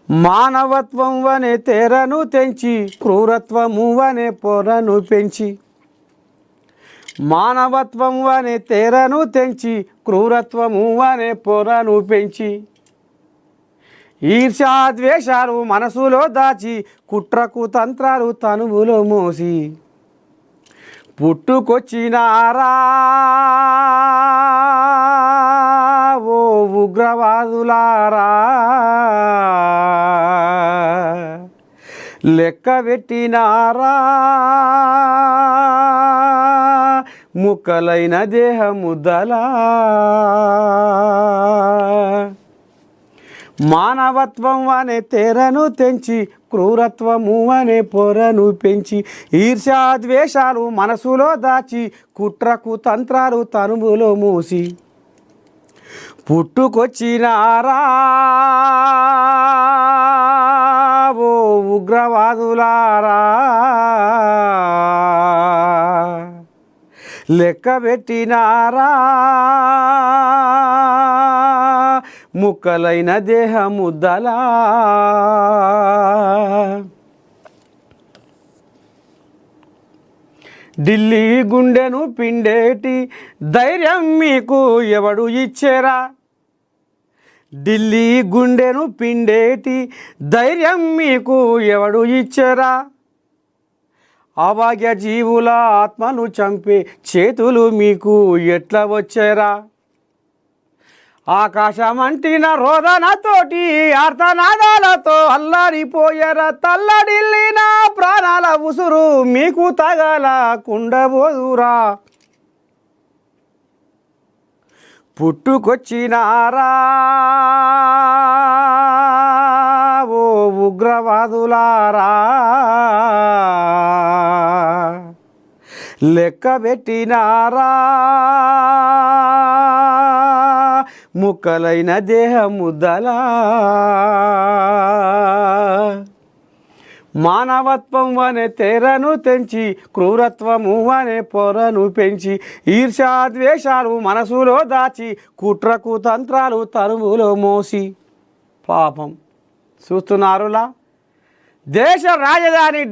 మానవత్వం అనే తెరను తెంచి క్రూరత్వము అనే పొరను పెంచి మానవత్వం అనే తెరను తెంచి క్రూరత్వము అనే పొరను పెంచి ఈర్ష్యాద్వేషాలు మనసులో దాచి కుట్రకు తంత్రాలు తనువులో మోసి పుట్టుకొచ్చినారా ఓ ఉగ్రవాదులారా, లెక్క పెట్టినారా ముక్కలైన దేహముద్దలా. మానవత్వం అనే తెరను తెంచి క్రూరత్వము అనే పొరను పెంచి ఈర్ష్యాద్వేషాలు మనసులో దాచి కుట్రకు తంత్రాలు తనువులో మూసి పుట్టుకొచ్చినారా ఓ ఉగ్రవాదులారా, లెక్క పెట్టినారా ముక్కలైన దేహముద్దలా. ఢిల్లీ గుండెను పిండేటి ధైర్యం మీకు ఎవడు ఇచ్చేరా, ఢిల్లీ గుండెను పిండేటి ధైర్యం మీకు ఎవడు ఇచ్చేరా, అభాగ్య జీవుల ఆత్మను చంపే చేతులు మీకు ఎట్లా వచ్చేరా, ఆకాశమంటిన రోదనతోటి ఆర్తనాదాలతో అల్లాడిపోయారా, తల్లడిల్లిన ప్రాణాల ఉసురు మీకు తగలకుండబోదురా, పుట్టుకొచ్చినారా ఓ ఉగ్రవాదులారా, లెక్క పెట్టినారా ముక్కలైన దేహముద్దలా. మానవత్వం అనే తెరను తెంచి క్రూరత్వము అనే పొరను పెంచి ఈర్ష్యాద్వేషాలు మనసులో దాచి కుట్రకు తంత్రాలు తరువులో మోసి పాపం చూస్తున్నారులా దేశ రాజధాని